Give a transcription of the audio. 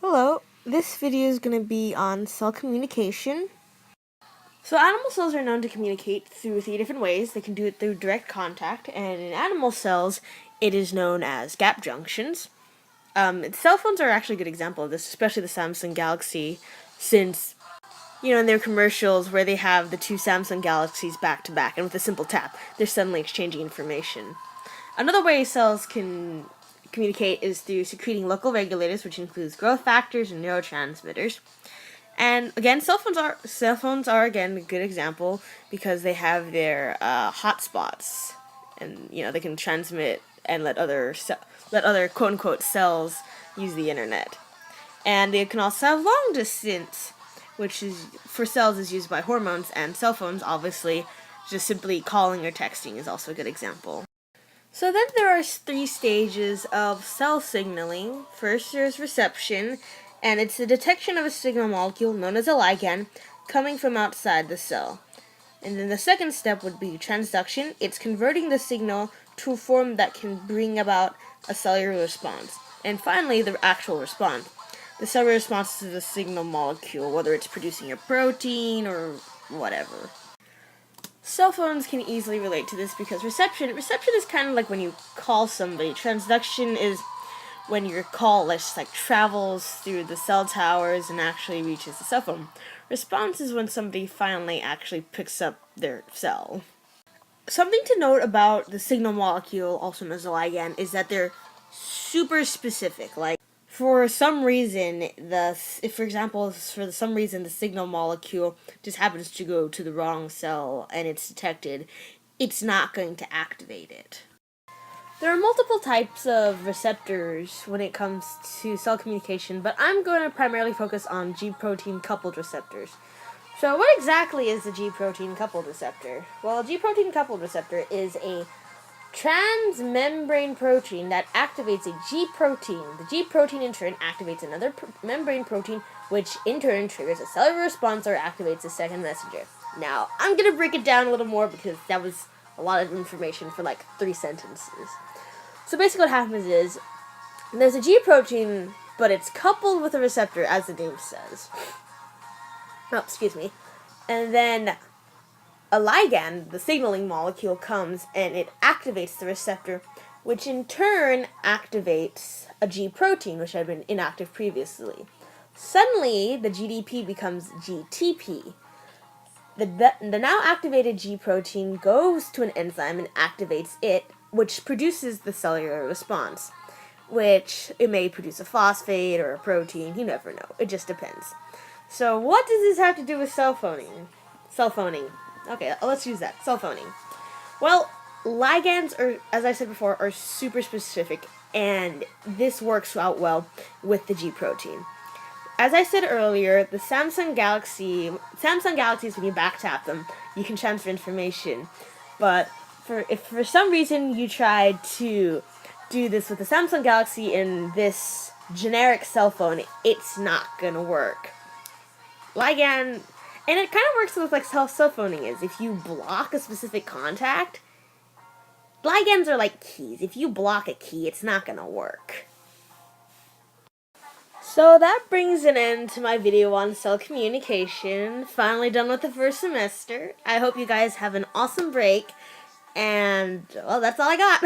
Hello, this video is going to be on cell communication. So animal cells are known to communicate through 3 different ways. They can do it through direct contact, and in animal cells, it is known as gap junctions. Cell phones are actually a good example of this, especially the Samsung Galaxy, since, in their commercials where they have the 2 Samsung Galaxies back to back, and with a simple tap, they're suddenly exchanging information. Another way cells can communicate is through secreting local regulators, which includes growth factors and neurotransmitters. And again, cell phones are again a good example because they have their hotspots, and they can transmit and let other quote unquote cells use the internet. And they can also have long distance, which is for cells is used by hormones, and cell phones obviously just simply calling or texting is also a good example. So then there are 3 stages of cell signaling. First, there's reception, and it's the detection of a signal molecule known as a ligand coming from outside the cell. And then the second step would be transduction. It's converting the signal to a form that can bring about a cellular response. And finally, the actual response. The cellular response to the signal molecule, whether it's producing a protein or whatever. Cell phones can easily relate to this because reception is kind of like when you call somebody. Transduction is when your call travels through the cell towers and actually reaches the cell phone. Response is when somebody finally actually picks up their cell. Something to note about the signal molecule, also known as a ligand, is that they're super specific. Like, for some reason, the signal molecule just happens to go to the wrong cell and it's detected, it's not going to activate it. There are multiple types of receptors when it comes to cell communication, but I'm going to primarily focus on G-protein coupled receptors. So what exactly is the G-protein coupled receptor? Well, a G-protein coupled receptor is a transmembrane protein that activates a G protein. The G protein in turn activates another membrane protein, which in turn triggers a cellular response or activates a second messenger. Now, I'm going to break it down a little more because that was a lot of information for 3 sentences. So basically what happens is, there's a G protein, but it's coupled with a receptor, as the name says. And then a ligand, the signaling molecule, comes and it activates the receptor, which in turn activates a G protein, which had been inactive previously. Suddenly, the GDP becomes GTP. The now activated G protein goes to an enzyme and activates it, which produces the cellular response, which it may produce a phosphate or a protein, you never know, it just depends. So what does this have to do with cell phoning? Okay, let's use that. Cell phoning. Well, ligands are, as I said before, are super specific, and this works out well with the G protein. As I said earlier, the Samsung Galaxies, when you back tap them, you can transfer information. But if for some reason you tried to do this with the Samsung Galaxy in this generic cell phone, it's not gonna work. Ligand. And it kind of works with how cell phoning is. If you block a specific contact, ligands are like keys. If you block a key, it's not going to work. So that brings an end to my video on cell communication. Finally done with the first semester. I hope you guys have an awesome break. And, well, that's all I got.